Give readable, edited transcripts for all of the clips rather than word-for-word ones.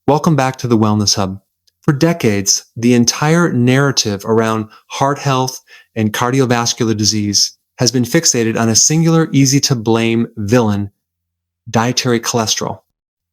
Welcome back to the Wellness Hub. For decades, the entire narrative around heart health and cardiovascular disease has been fixated on a singular, easy-to-blame villain, dietary cholesterol.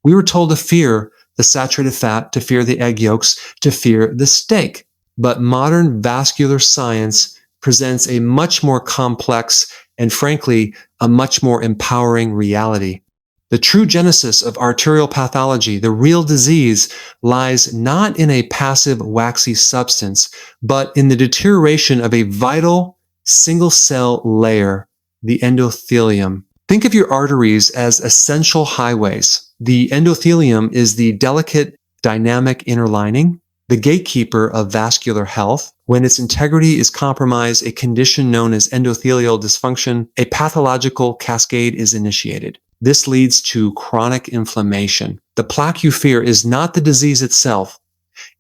We were told to fear the saturated fat, to fear the egg yolks, to fear the steak. But modern vascular science presents a much more complex and, frankly, a much more empowering reality. The true genesis of arterial pathology, the real disease, lies not in a passive, waxy substance, but in the deterioration of a vital, single-cell layer, the endothelium. Think of your arteries as essential highways. The endothelium is the delicate, dynamic inner lining, the gatekeeper of vascular health. When its integrity is compromised, a condition known as endothelial dysfunction, a pathological cascade is initiated. This leads to chronic inflammation. The plaque you fear is not the disease itself.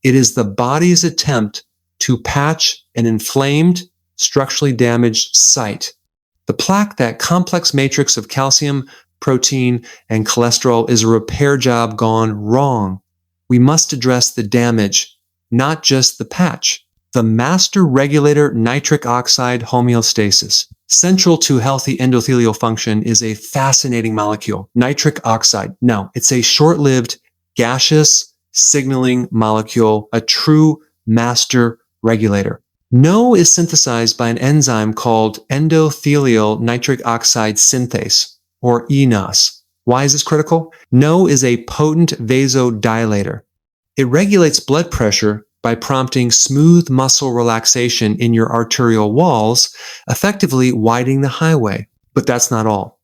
It is the body's attempt to patch an inflamed, structurally damaged site. The plaque, that complex matrix of calcium, protein, and cholesterol, is a repair job gone wrong. We must address the damage, not just the patch. The master regulator nitric oxide homeostasis. Central to healthy endothelial function is a fascinating molecule, nitric oxide. No, it's a short-lived gaseous signaling molecule, a true master regulator. NO is synthesized by an enzyme called endothelial nitric oxide synthase, or eNOS. Why is this critical? NO is a potent vasodilator. It regulates blood pressure by prompting smooth muscle relaxation in your arterial walls, effectively widening the highway. But that's not all.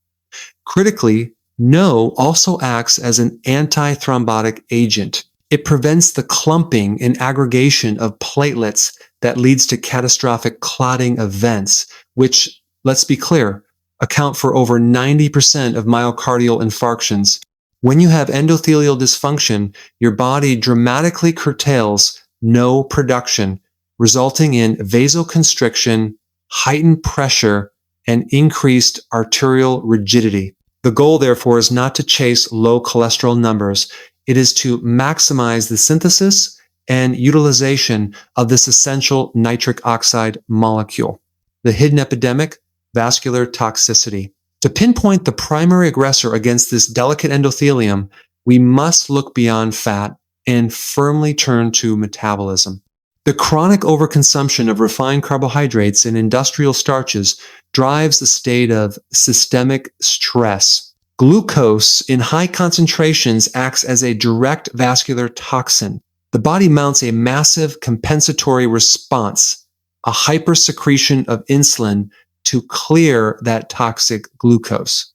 Critically, NO also acts as an antithrombotic agent. It prevents the clumping and aggregation of platelets that leads to catastrophic clotting events, which, let's be clear, account for over 90% of myocardial infarctions. When you have endothelial dysfunction, your body dramatically curtails NO production, resulting in vasoconstriction, heightened pressure, and increased arterial rigidity. The goal, therefore, is not to chase low cholesterol numbers. It is to maximize the synthesis and utilization of this essential nitric oxide molecule. The hidden epidemic, vascular toxicity. To pinpoint the primary aggressor against this delicate endothelium, we must look beyond fat and firmly turn to metabolism. The chronic overconsumption of refined carbohydrates and industrial starches drives the state of systemic stress. Glucose in high concentrations acts as a direct vascular toxin. The body mounts a massive compensatory response, a hypersecretion of insulin to clear that toxic glucose.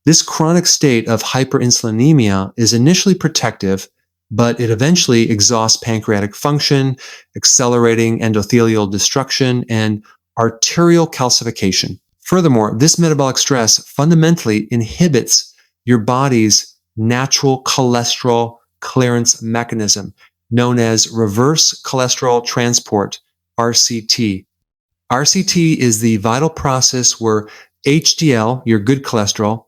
This chronic state of hyperinsulinemia is initially protective, but it eventually exhausts pancreatic function, accelerating endothelial destruction and arterial calcification. Furthermore, this metabolic stress fundamentally inhibits your body's natural cholesterol clearance mechanism, known as reverse cholesterol transport, RCT. RCT is the vital process where HDL, your good cholesterol,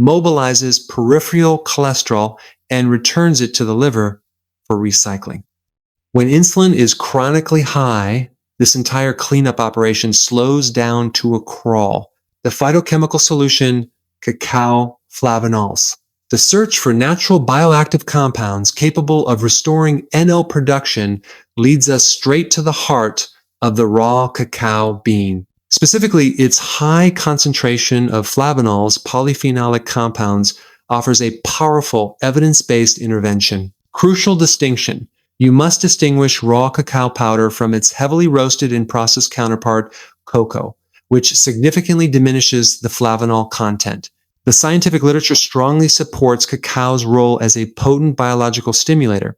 mobilizes peripheral cholesterol and returns it to the liver for recycling. When insulin is chronically high, this entire cleanup operation slows down to a crawl. The phytochemical solution, cacao flavanols. The search for natural bioactive compounds capable of restoring NO production leads us straight to the heart of the raw cacao bean. Specifically, its high concentration of flavanols, polyphenolic compounds, offers a powerful evidence-based intervention. Crucial distinction. You must distinguish raw cacao powder from its heavily roasted and processed counterpart, cocoa, which significantly diminishes the flavanol content. The scientific literature strongly supports cacao's role as a potent biological stimulator.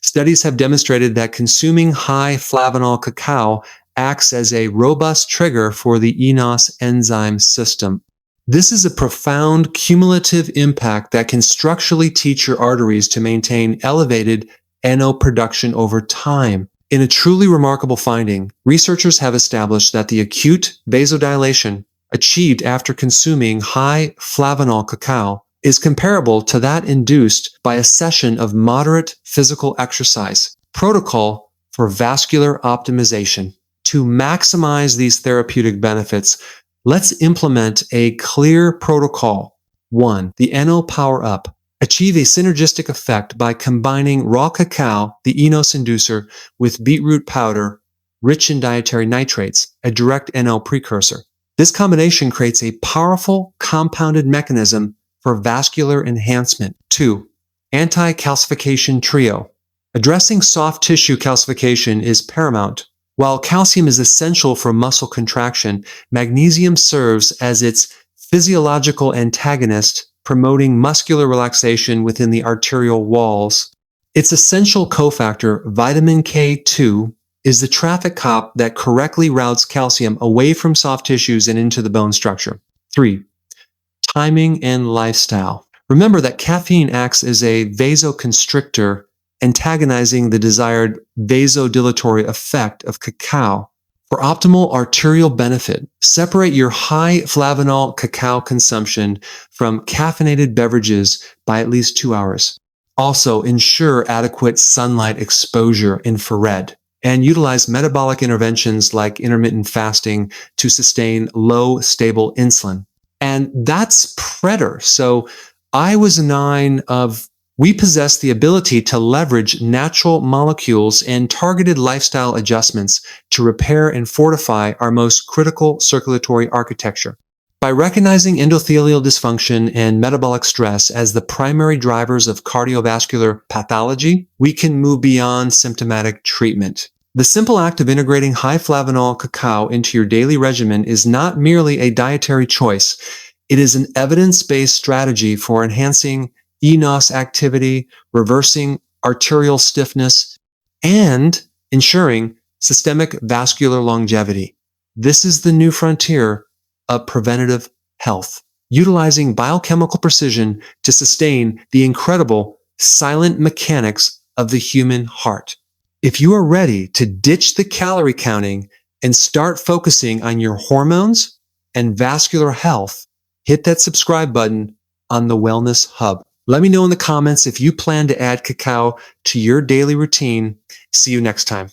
Studies have demonstrated that consuming high flavanol cacao acts as a robust trigger for the eNOS enzyme system. This is a profound cumulative impact that can structurally teach your arteries to maintain elevated NO production over time. In a truly remarkable finding, researchers have established that the acute vasodilation achieved after consuming high flavanol cacao is comparable to that induced by a session of moderate physical exercise. Protocol for vascular optimization. To maximize these therapeutic benefits, let's implement a clear protocol. 1. The NO Power Up. Achieve a synergistic effect by combining raw cacao, the eNOS inducer, with beetroot powder, rich in dietary nitrates, a direct NO precursor. This combination creates a powerful compounded mechanism for vascular enhancement. 2. Anti-calcification trio. Addressing soft tissue calcification is paramount. While calcium is essential for muscle contraction, magnesium serves as its physiological antagonist, promoting muscular relaxation within the arterial walls. Its essential cofactor, vitamin K2, is the traffic cop that correctly routes calcium away from soft tissues and into the bone structure. 3. Timing and lifestyle. Remember that caffeine acts as a vasoconstrictor, antagonizing the desired vasodilatory effect of cacao. For optimal arterial benefit, separate your high-flavanol cacao consumption from caffeinated beverages by at least 2 hours. Also, ensure adequate sunlight exposure infrared, and utilize metabolic interventions like intermittent fasting to sustain low, stable insulin. And that's Predator. So I was a 9 of we possess the ability to leverage natural molecules and targeted lifestyle adjustments to repair and fortify our most critical circulatory architecture. By recognizing endothelial dysfunction and metabolic stress as the primary drivers of cardiovascular pathology, we can move beyond symptomatic treatment. The simple act of integrating high-flavanol cacao into your daily regimen is not merely a dietary choice. It is an evidence-based strategy for enhancing eNOS activity, reversing arterial stiffness, and ensuring systemic vascular longevity. This is the new frontier of preventative health, utilizing biochemical precision to sustain the incredible silent mechanics of the human heart. If you are ready to ditch the calorie counting and start focusing on your hormones and vascular health, hit that subscribe button on the Wellness Hub. Let me know in the comments if you plan to add cacao to your daily routine. See you next time.